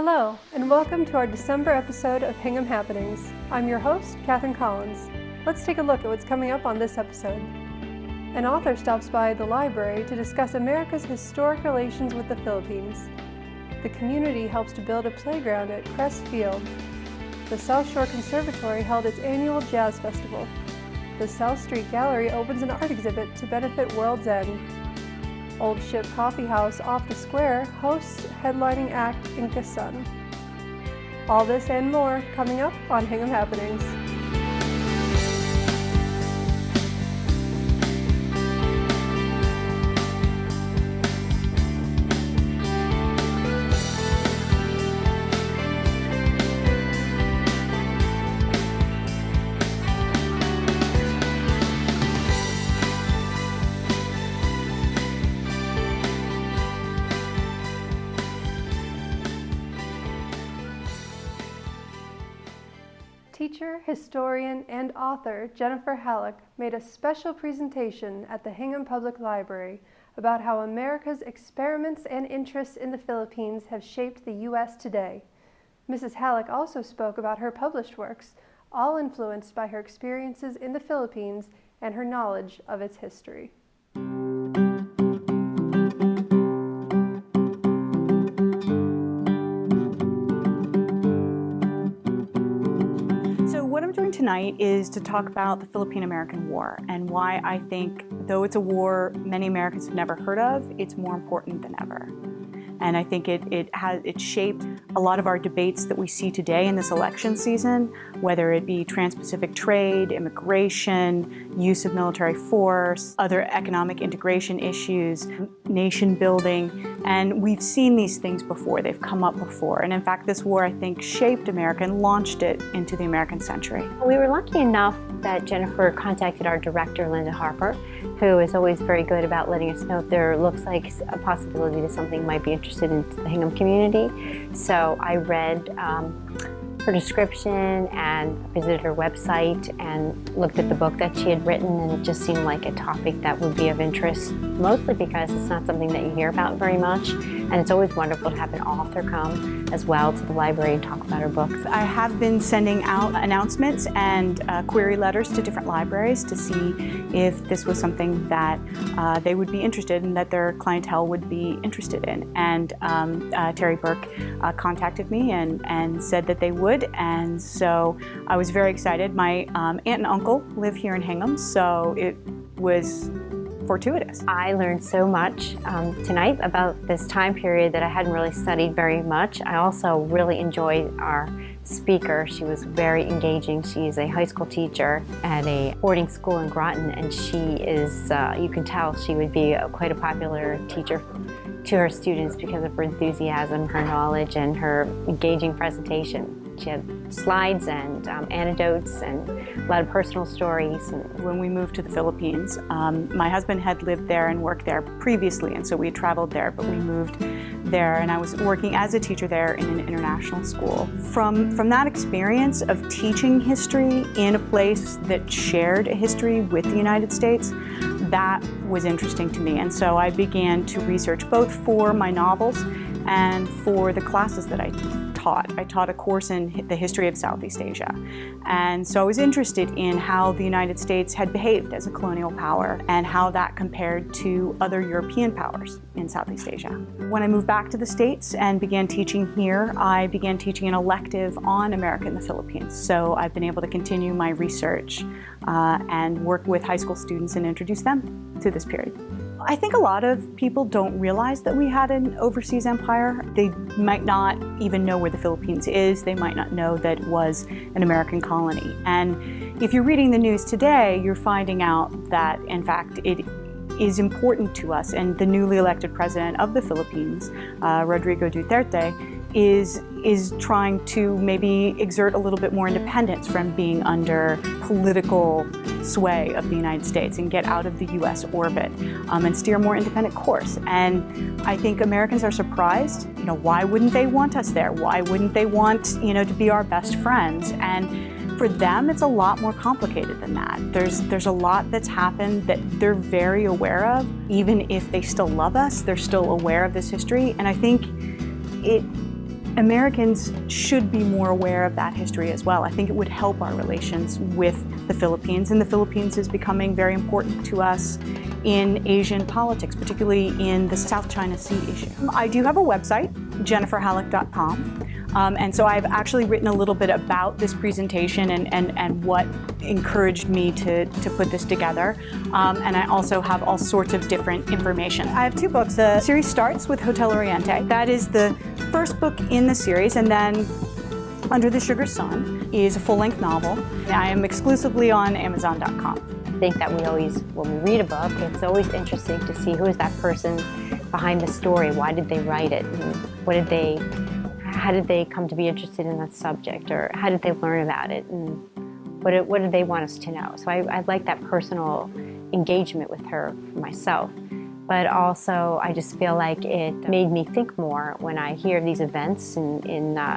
Hello, and welcome to our December episode of Hingham Happenings. I'm your host, Katherine Collins. Let's take a look at what's coming up on this episode. An author stops by the library to discuss America's historic relations with the Philippines. The community helps to build a playground at Crest Field. The South Shore Conservatory held its annual jazz festival. The South Street Gallery opens an art exhibit to benefit World's End. Old Ship Coffee House off the square hosts headlining act Pika Sing. All this and more coming up on Hingham Happenings. Teacher, historian, and author Jennifer Halleck made a special presentation at the Hingham Public Library about how America's experiments and interests in the Philippines have shaped the U.S. today. Mrs. Halleck also spoke about her published works, all influenced by her experiences in the Philippines and her knowledge of its history. What I'm doing tonight is to talk about the Philippine American War and why I think, though it's a war many Americans have never heard of, it's more important than ever. And I think it shaped a lot of our debates that we see today in this election season, whether it be trans-Pacific trade, immigration, use of military force, other economic integration issues, nation building. And we've seen these things before, they've come up before. And in fact, this war, I think, shaped America and launched it into the American century. We were lucky enough that Jennifer contacted our director, Linda Harper, who is always very good about letting us know if there looks like a possibility that something might be interested in the Hingham community. So I read her description and visited her website and looked at the book that she had written, and it just seemed like a topic that would be of interest, mostly because it's not something that you hear about very much, and it's always wonderful to have an author come as well to the library and talk about her books. I have been sending out announcements and query letters to different libraries to see if this was something that they would be interested in, that their clientele would be interested in. And Terry Burke contacted me and said that they would, and so I was very excited. My aunt and uncle live here in Hingham, so it was fortuitous. I learned so much tonight about this time period that I hadn't really studied very much. I also really enjoyed our speaker. She was very engaging. She's a high school teacher at a boarding school in Groton, and she is, you can tell she would be quite a popular teacher to her students because of her enthusiasm, her knowledge, and her engaging presentation. She had slides and anecdotes and a lot of personal stories. When we moved to the Philippines, my husband had lived there and worked there previously, and so we had traveled there, but we moved there, and I was working as a teacher there in an international school. From that experience of teaching history in a place that shared a history with the United States, that was interesting to me, and so I began to research both for my novels and for the classes that I taught. I taught a course in the history of Southeast Asia, and so I was interested in how the United States had behaved as a colonial power and how that compared to other European powers in Southeast Asia. When I moved back to the States and began teaching here, I began teaching an elective on America in the Philippines. So I've been able to continue my research and work with high school students and introduce them to this period. I think a lot of people don't realize that we had an overseas empire. They might not even know where the Philippines is. They might not know that it was an American colony. And if you're reading the news today, you're finding out that, in fact, it is important to us. And the newly elected president of the Philippines, Rodrigo Duterte, is trying to maybe exert a little bit more independence from being under political sway of the United States and get out of the U.S. orbit and steer a more independent course. And I think Americans are surprised. Why wouldn't they want us there? Why wouldn't they want, to be our best friends? And for them, it's a lot more complicated than that. There's a lot that's happened that they're very aware of. Even if they still love us, they're still aware of this history. And I think it Americans should be more aware of that history as well. I think it would help our relations with the Philippines, and the Philippines is becoming very important to us in Asian politics, particularly in the South China Sea issue. I do have a website, jenniferhalleck.com. And so I've actually written a little bit about this presentation and what encouraged me to put this together. And I also have all sorts of different information. I have two books. The series starts with Hotel Oriente. That is the first book in the series, and then Under the Sugar Sun is a full-length novel. I am exclusively on Amazon.com. I think that we always, when we read a book, it's always interesting to see who is that person behind the story. Why did they write it? And how did they come to be interested in that subject? Or how did they learn about it? And what did they want us to know? So I like that personal engagement with her for myself. But also, I just feel like it made me think more when I hear these events and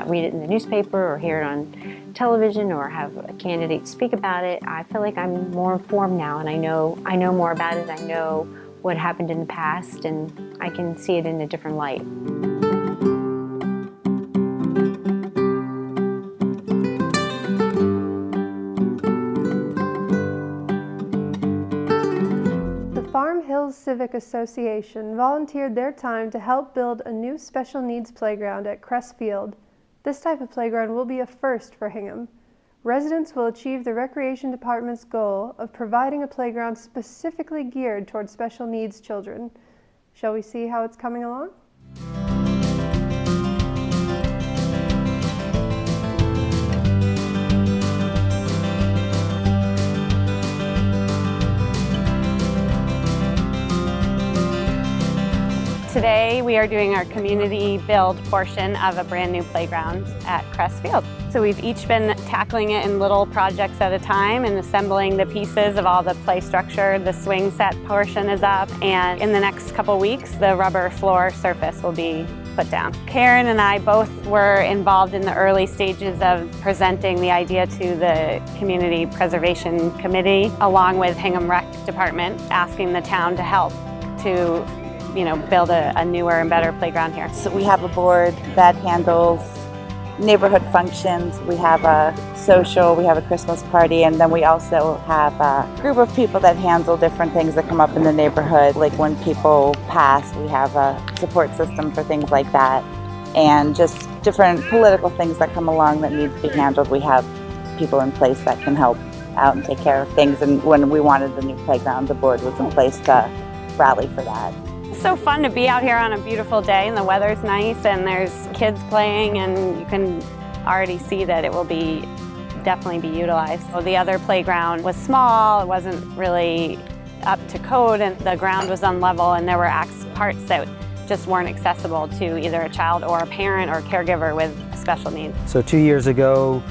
read it in the newspaper or hear it on television or have a candidate speak about it. I feel like I'm more informed now, and I know more about it. I know what happened in the past, and I can see it in a different light. Civic Association volunteered their time to help build a new special needs playground at Crest Field. This type of playground will be a first for Hingham. Residents will achieve the Recreation Department's goal of providing a playground specifically geared toward special needs children. Shall we see how it's coming along? Today we are doing our community build portion of a brand new playground at Crest Field. So we've each been tackling it in little projects at a time and assembling the pieces of all the play structure. The swing set portion is up, and in the next couple weeks the rubber floor surface will be put down. Karen and I both were involved in the early stages of presenting the idea to the Community Preservation Committee along with Hingham Rec Department, asking the town to help to build a newer and better playground here. So we have a board that handles neighborhood functions. We have a social, we have a Christmas party, and then we also have a group of people that handle different things that come up in the neighborhood. Like when people pass, we have a support system for things like that. And just different political things that come along that need to be handled. We have people in place that can help out and take care of things. And when we wanted the new playground, the board was in place to rally for that. It's so fun to be out here on a beautiful day, and the weather's nice and there's kids playing, and you can already see that it will definitely be utilized. So the other playground was small, it wasn't really up to code, and the ground was unlevel, and there were parts that just weren't accessible to either a child or a parent or caregiver with special needs. So 2 years ago,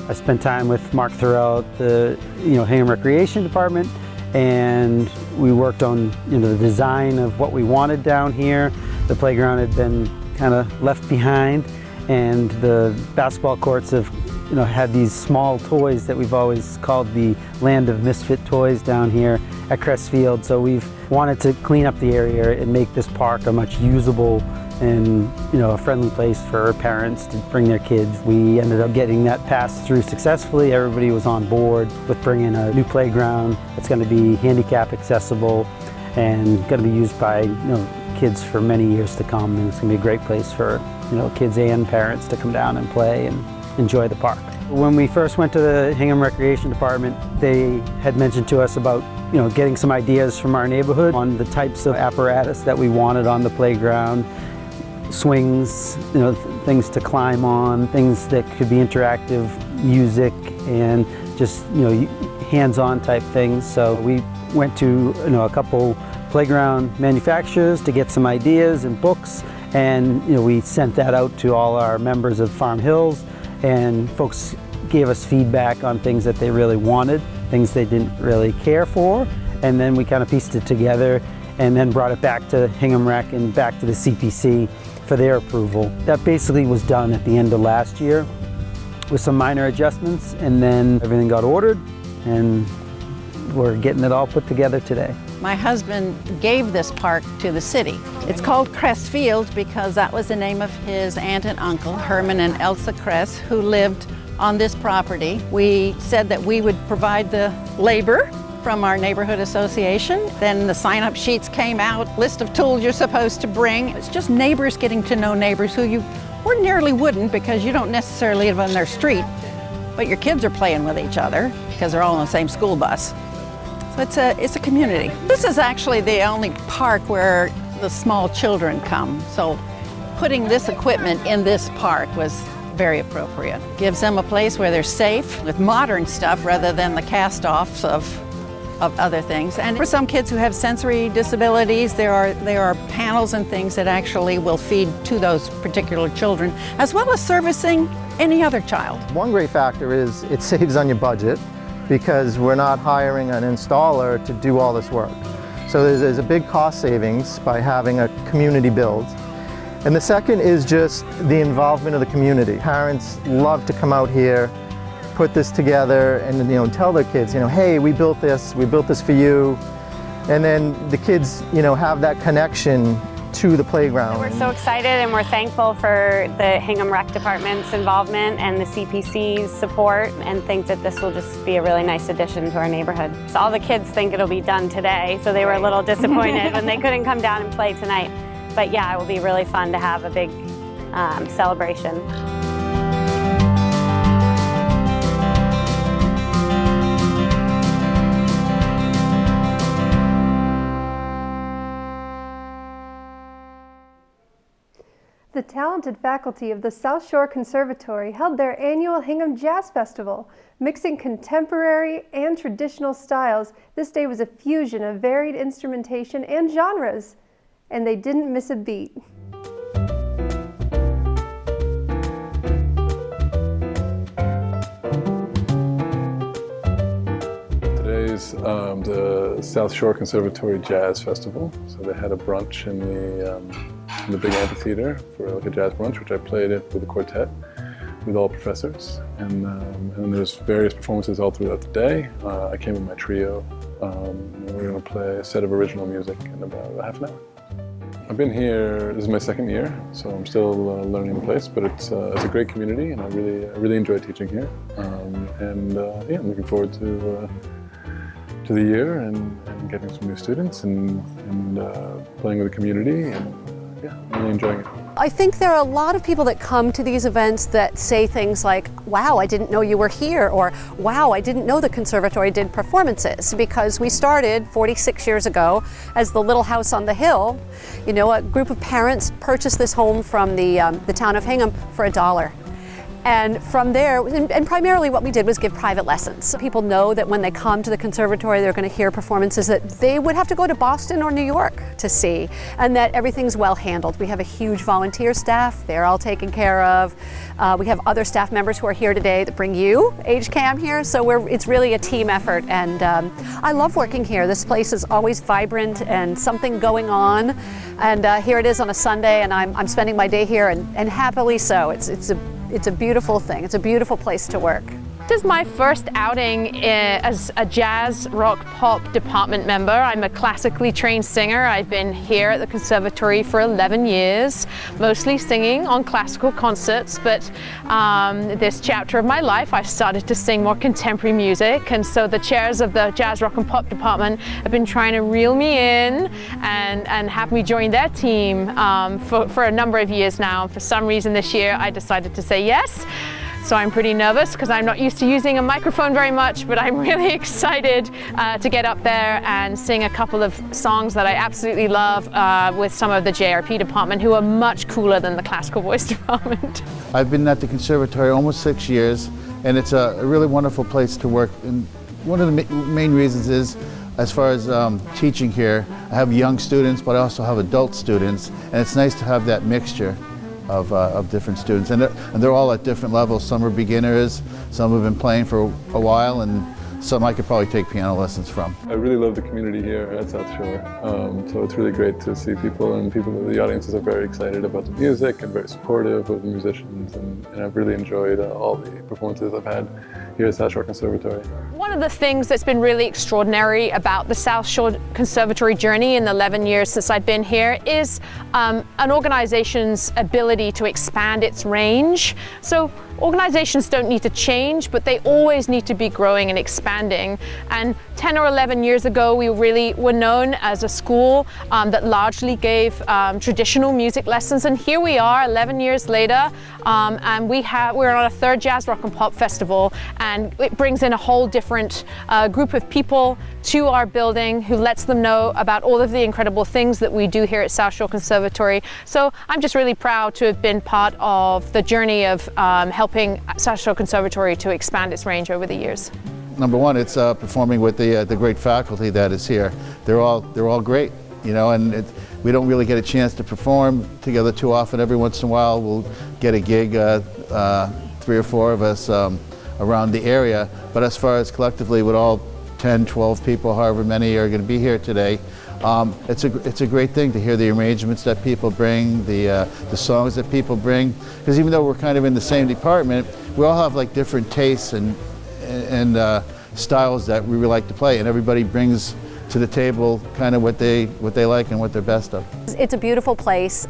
I spent time with Mark Thurell at the Hingham Recreation Department, and we worked on the design of what we wanted down here. The playground had been kind of left behind, and the basketball courts have had these small toys that we've always called the land of misfit toys down here at Crest Field. So we've wanted to clean up the area and make this park a much usable and a friendly place for parents to bring their kids. We ended up getting that passed through successfully. Everybody was on board with bringing a new playground that's going to be handicap accessible and going to be used by kids for many years to come. And it's going to be a great place for kids and parents to come down and play and enjoy the park. When we first went to the Hingham Recreation Department, they had mentioned to us about getting some ideas from our neighborhood on the types of apparatus that we wanted on the playground. Swings, things to climb on, things that could be interactive, music, and just hands-on type things. So we went to a couple playground manufacturers to get some ideas and books, and we sent that out to all our members of Farm Hills, and folks gave us feedback on things that they really wanted, things they didn't really care for, and then we kind of pieced it together and then brought it back to Hingham Rec and back to the CPC for their approval. That basically was done at the end of last year with some minor adjustments, and then everything got ordered and we're getting it all put together today. My husband gave this park to the city. It's called Cress Field because that was the name of his aunt and uncle, Herman and Elsa Cress, who lived on this property. We said that we would provide the labor from our neighborhood association. Then the sign-up sheets came out, list of tools you're supposed to bring. It's just neighbors getting to know neighbors who you ordinarily wouldn't because you don't necessarily live on their street, but your kids are playing with each other because they're all on the same school bus. So it's a community. This is actually the only park where the small children come. So putting this equipment in this park was very appropriate. Gives them a place where they're safe with modern stuff rather than the cast-offs of other things. And for some kids who have sensory disabilities, there are panels and things that actually will feed to those particular children, as well as servicing any other child. One great factor is it saves on your budget because we're not hiring an installer to do all this work. So there's a big cost savings by having a community build. And the second is just the involvement of the community. Parents love to come out here, put this together, and tell their kids, hey, we built this for you. And then the kids, have that connection to the playground. We're so excited and we're thankful for the Hingham Rec Department's involvement and the CPC's support, and think that this will just be a really nice addition to our neighborhood. So all the kids think it'll be done today, so they were a little disappointed when they couldn't come down and play tonight. But yeah, it will be really fun to have a big celebration. The talented faculty of the South Shore Conservatory held their annual Hingham Jazz Festival. Mixing contemporary and traditional styles, this day was a fusion of varied instrumentation and genres, and they didn't miss a beat. Today's the South Shore Conservatory Jazz Festival. So they had a brunch in the big amphitheater for like a jazz brunch, which I played at with a quartet with all professors. And then there's various performances all throughout the day. I came with my trio. And we're going to play a set of original music in about half an hour. I've been here, this is my second year, so I'm still learning the place, but it's a great community and I really enjoy teaching here. Yeah, I'm looking forward to the year and getting some new students and playing with the community, and yeah, I'm really enjoying it. I think there are a lot of people that come to these events that say things like, wow, I didn't know you were here, or wow, I didn't know the conservatory did performances, because we started 46 years ago as the Little House on the Hill. A group of parents purchased this home from the town of Hingham for $1. And from there, and primarily what we did was give private lessons. People know that when they come to the conservatory, they're going to hear performances that they would have to go to Boston or New York to see, and that everything's well handled. We have a huge volunteer staff. They're all taken care of. We have other staff members who are here today that bring you Age Cam here, so it's really a team effort, and I love working here. This place is always vibrant and something going on, and here it is on a Sunday, and I'm spending my day here, and happily so. It's a beautiful thing. It's a beautiful place to work. This is my first outing as a jazz, rock, pop department member. I'm a classically trained singer. I've been here at the Conservatory for 11 years, mostly singing on classical concerts, but this chapter of my life I started to sing more contemporary music, and so the chairs of the jazz, rock and pop department have been trying to reel me in and have me join their team for a number of years now. And for some reason this year I decided to say yes. So I'm pretty nervous because I'm not used to using a microphone very much, but I'm really excited to get up there and sing a couple of songs that I absolutely love with some of the JRP department, who are much cooler than the classical voice department. I've been at the conservatory almost 6 years, and it's a really wonderful place to work. And one of the main reasons is, as far as teaching here, I have young students, but I also have adult students, and it's nice to have that mixture of different students, and they're all at different levels. Some are beginners, some have been playing for a while, and something I could probably take piano lessons from. I really love the community here at South Shore, so it's really great to see people, and the audiences are very excited about the music and very supportive of the musicians, and I've really enjoyed all the performances I've had here at South Shore Conservatory. One of the things that's been really extraordinary about the South Shore Conservatory journey in the 11 years since I've been here is an organization's ability to expand its range. So organizations don't need to change, but they always need to be growing and expanding. And 10 or 11 years ago, we really were known as a school that largely gave traditional music lessons. And here we are 11 years later, and we're on a third Jazz Rock and Pop Festival, and it brings in a whole different group of people to our building who lets them know about all of the incredible things that we do here at South Shore Conservatory. So I'm just really proud to have been part of the journey of helping South Shore Conservatory to expand its range over the years. Number one, it's performing with the great faculty that is here. They're all great, you know, and we don't really get a chance to perform together too often. Every once in a while, we'll get a gig, 3 or 4 of us around the area. But as far as collectively, with all 10, 12 people, however many are going to be here today, it's a great thing to hear the arrangements that people bring, the songs that people bring. Because even though we're kind of in the same department, we all have like different tastes and styles that we really like to play, and everybody brings to the table kind of what they like and what they're best of. It's a beautiful place,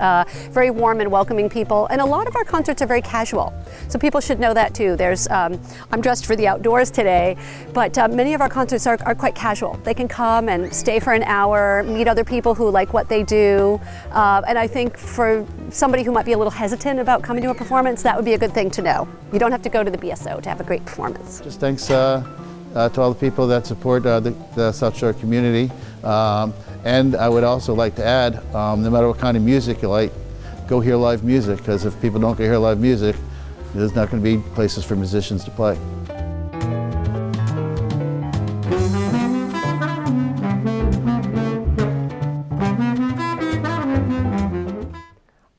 very warm and welcoming people, and a lot of our concerts are very casual. So people should know that too. I'm dressed for the outdoors today, but many of our concerts are quite casual. They can come and stay for an hour, meet other people who like what they do, and I think for somebody who might be a little hesitant about coming to a performance, that would be a good thing to know. You don't have to go to the BSO to have a great performance. Just thanks to all the people that support the South Shore community. And I would also like to add, no matter what kind of music you like, go hear live music, because if people don't go hear live music, there's not going to be places for musicians to play.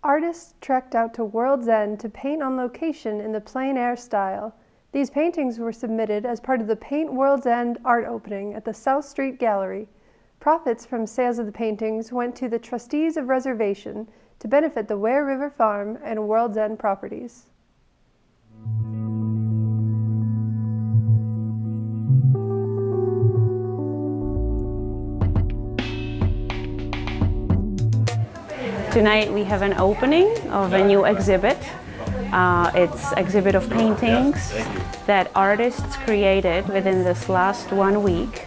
Artists trekked out to World's End to paint on location in the plein air style. These paintings were submitted as part of the Paint World's End art opening at the South Street Gallery. Profits from sales of the paintings went to the trustees of reservation to benefit the Ware River Farm and World's End properties. Tonight we have an opening of a new exhibit. It's an exhibit of paintings that artists created within this last 1 week,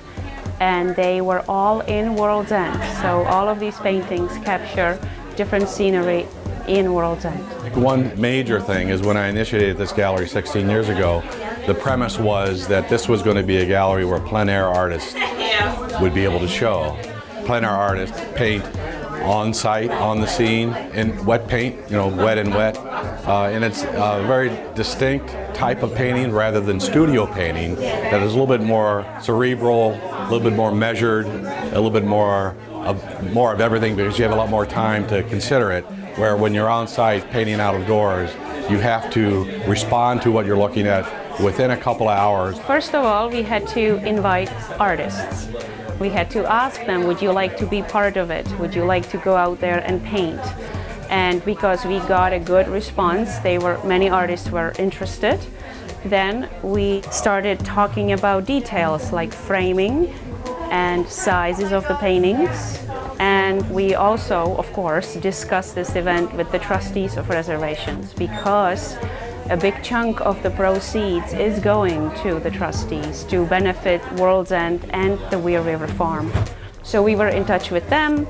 and they were all in World's End. So all of these paintings capture different scenery in World's End. One major thing is when I initiated this gallery 16 years ago, the premise was that this was going to be a gallery where plein air artists would be able to show. Plein air artists paint on site, on the scene, in wet paint, you know, wet and wet. And it's a very distinct type of painting rather than studio painting that is a little bit more cerebral, a little bit more measured, a little bit more of everything, because you have a lot more time to consider it. Where when you're on site painting out of doors, you have to respond to what you're looking at within a couple of hours. First of all, we had to invite artists. We had to ask them, would you like to be part of it? Would you like to go out there and paint? And because we got a good response, many artists were interested. Then we started talking about details like framing and sizes of the paintings. And we also, of course, discussed this event with the trustees of reservations, because a big chunk of the proceeds is going to the trustees to benefit World's End and the Ware River Farm. So we were in touch with them.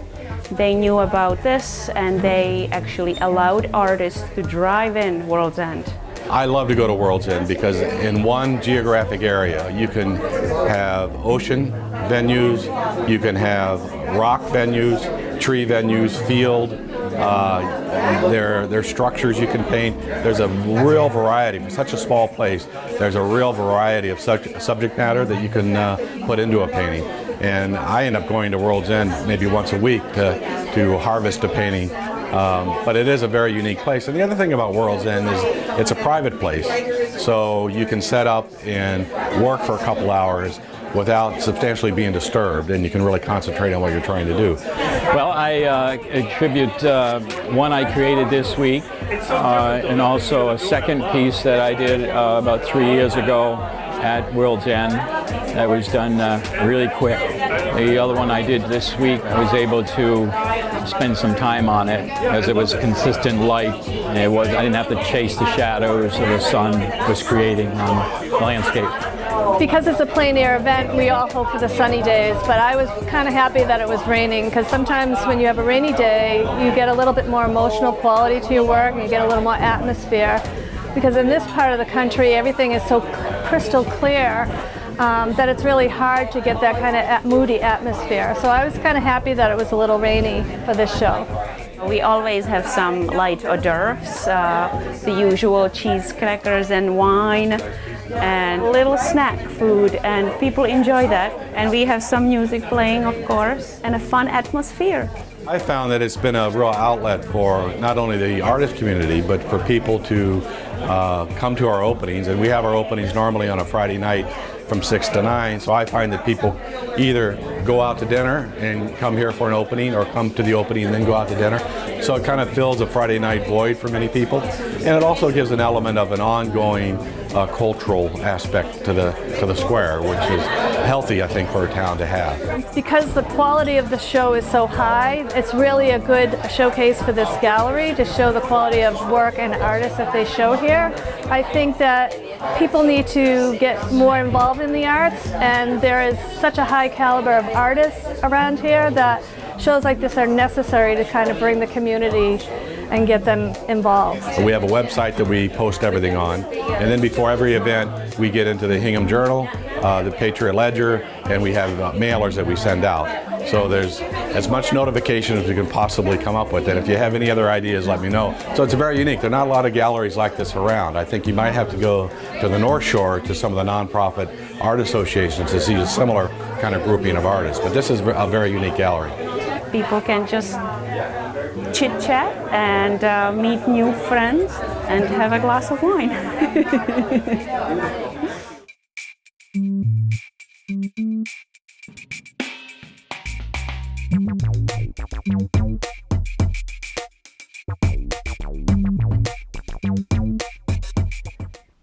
They knew about this, and they actually allowed artists to drive in World's End. I love to go to World's End because in one geographic area you can have ocean venues, you can have rock venues, tree venues, field. There are structures you can paint. There's a real variety. For such a small place, there's a real variety of subject matter that you can put into a painting. And I end up going to World's End maybe once a week to harvest a painting But it is a very unique place. And the other thing about World's End is it's a private place, so you can set up and work for a couple hours without substantially being disturbed, and you can really concentrate on what you're trying to do. Well, I attribute one I created this week, and also a second piece that I did about 3 years ago at World's End that was done really quick. The other one I did this week, I was able to spend some time on it because it was consistent light. And I didn't have to chase the shadows that the sun was creating on the landscape. Because it's a plein air event, we all hope for the sunny days, but I was kind of happy that it was raining, because sometimes when you have a rainy day, you get a little bit more emotional quality to your work, and you get a little more atmosphere. Because in this part of the country, everything is so crystal clear that it's really hard to get that kind of moody atmosphere. So I was kind of happy that it was a little rainy for this show. We always have some light hors d'oeuvres, the usual cheese crackers and wine, and little snack food, and people enjoy that. And we have some music playing, of course, and a fun atmosphere. I found that it's been a real outlet for not only the artist community, but for people to come to our openings. And we have our openings normally on a Friday night from 6 to 9. So I find that people either go out to dinner and come here for an opening, or come to the opening and then go out to dinner. So it kind of fills a Friday night void for many people. And it also gives an element of an ongoing cultural aspect to the square, which is healthy, I think, for a town to have. Because the quality of the show is so high, it's really a good showcase for this gallery to show the quality of work and artists that they show here. I think that people need to get more involved in the arts, and there is such a high caliber of artists around here that shows like this are necessary to kind of bring the community and get them involved. So we have a website that we post everything on, and then before every event we get into the Hingham Journal, the Patriot Ledger, and we have mailers that we send out. So there's as much notification as you can possibly come up with, and if you have any other ideas, let me know. So it's very unique. There are not a lot of galleries like this around. I think you might have to go to the North Shore to some of the nonprofit art associations to see a similar kind of grouping of artists, but this is a very unique gallery. People can just chit-chat and meet new friends and have a glass of wine.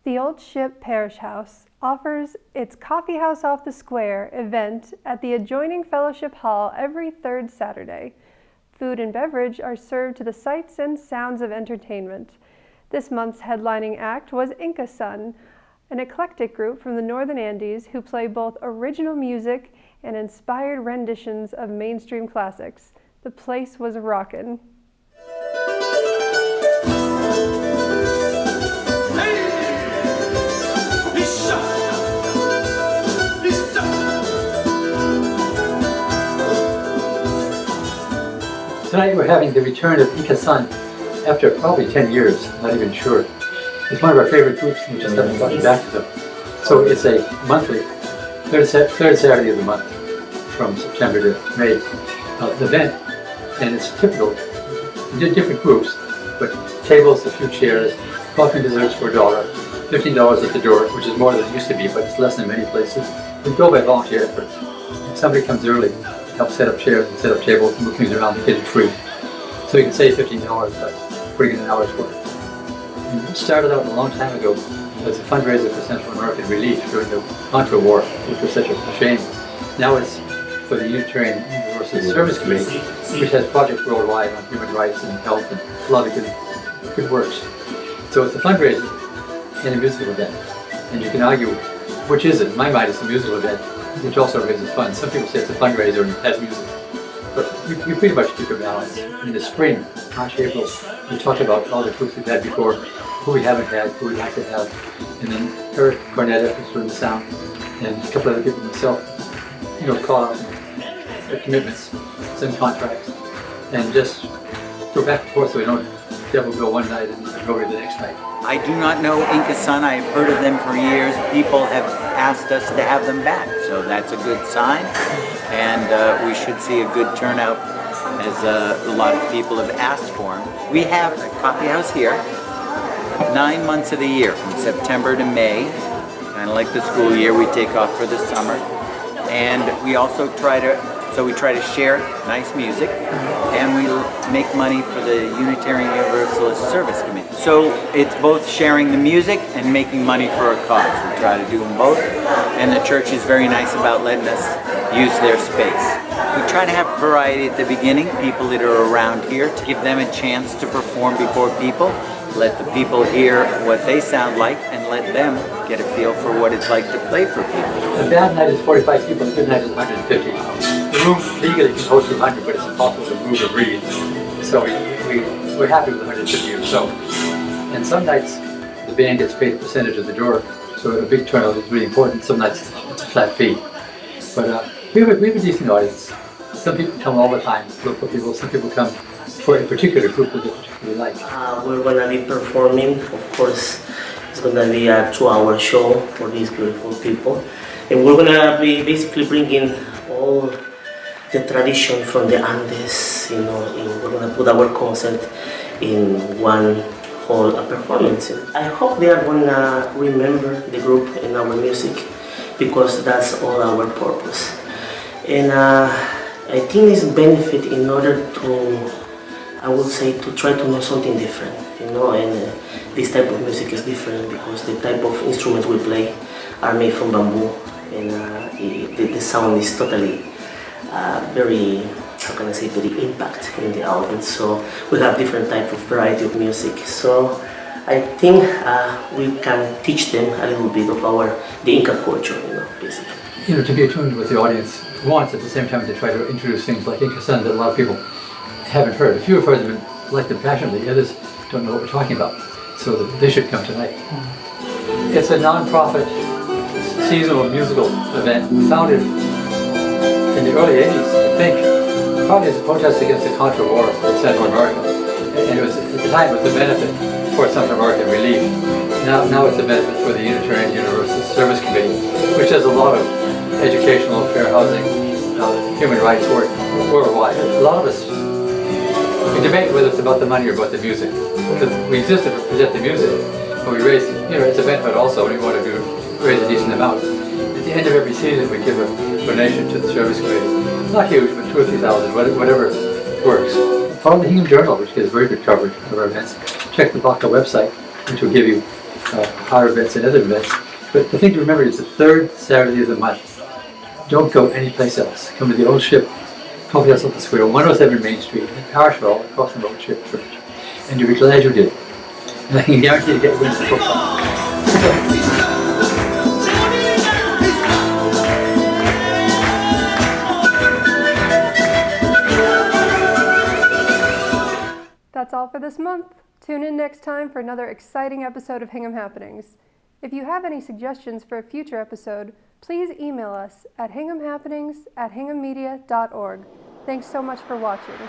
The Old Ship Parish House offers its Coffee House Off the Square event at the adjoining Fellowship Hall every third Saturday. Food and beverage are served to the sights and sounds of entertainment. This month's headlining act was Pika Sing, an eclectic group from the Northern Andes who play both original music and inspired renditions of mainstream classics. The place was rockin'. Tonight we're having the return of Pika Sing after probably 10 years, I'm not even sure. It's one of our favorite groups and we just haven't gotten back to them. So it's a monthly, third Saturday of the month from September to May event, and it's typical. We did different groups, but tables, a few chairs, coffee and desserts for $1, $15 at the door, which is more than it used to be, but it's less than many places. We go by volunteer efforts. If somebody comes early, help set up chairs and set up tables and move things around to get it free. So you can save $15 by putting in an hour's work. And it started out a long time ago as a fundraiser for Central American relief during the Contra War, which was such a shame. Now it's for the Unitarian Universal Service Committee, which has projects worldwide on human rights and health and a lot of good works. So it's a fundraiser and a musical event. And you can argue, which is it? In my mind, it's a musical event, which also raises funds. Some people say it's a fundraiser and it has music. But we pretty much keep a balance. In the spring, March, April, we talk about all the groups we've had before, who we haven't had, who we'd like to have. And then Eric Cornetta, who's doing the sound, and a couple other people myself, call out their commitments, send contracts, and just go back and forth so we don't double go one night and go over the next night. I do not know Pika Sing. I've heard of them for years. People have asked us to have them back, so that's a good sign. And we should see a good turnout as a lot of people have asked for them. We have a coffee house here 9 months of the year, from September to May, kind of like the school year. We take off for the summer, and we also try to share nice music, and we make money for the Unitarian Universalist Service Committee. So it's both sharing the music and making money for a cause. We try to do them both, and the church is very nice about letting us use their space. We try to have variety at the beginning, people that are around here, to give them a chance to perform before people, let the people hear what they sound like, and let them get a feel for what it's like to play for people. A bad night is 45 people, a good night is 150. The room legally can hold 200, but it's impossible to move or breathe. So we're happy with 150 or so. And some nights the band gets paid a percentage of the door, so a big turnout is really important. Some nights it's a flat fee. But we have a decent audience. Some people come all the time, local people. Some people come for a particular group that they particularly like. We're going to be performing, of course. It's going to be a 2-hour show for these beautiful people. And we're going to be basically bringing all the tradition from the Andes, you know, we're going to put our concert in one whole performance. I hope they are going to remember the group and our music, because that's all our purpose. And I think it's benefit in order to, I would say, to try to know something different, you know, and this type of music is different because the type of instruments we play are made from bamboo, and the sound is totally very, how can I say, very impact in the audience. So we have different type of variety of music. So I think we can teach them a little bit of the Inca culture, you know, basically. You know, to be attuned with the audience once, at the same time to try to introduce things like Pika Sing that a lot of people haven't heard. A few have heard them and like them passionately, the others don't know what we're talking about. So they should come tonight. It's a non-profit seasonal musical event founded in the early 80s, I think, probably as a protest against the Contra War in Central America. And it was, at the time, it was a benefit for Central American relief. Now it's a benefit for the Unitarian Universalist Service Committee, which does a lot of educational, fair housing, human rights work worldwide. A lot of us, we debate whether it's about the money or about the music. Because we exist to present the music, but we raise, you know, it's a benefit also, and we want to raise a decent amount. At the end of every season, we give a donation to the service committee. Not huge, but 2,000 or 3,000, whatever works. Follow the Hingham Journal, which gives very good coverage of our events. Check the Pika website, which will give you our events and other events. But the thing to remember is the third Saturday of the month. Don't go anyplace else. Come to the Old Ship Coffee House off the Square, 107 Main Street, in Parishville, across from Old Ship Church. And you'll be glad you did. And I can guarantee to get wins the football. That's all for this month. Tune in next time for another exciting episode of Hingham Happenings. If you have any suggestions for a future episode, please email us at hinghamhappenings@hinghammedia.org. Thanks so much for watching.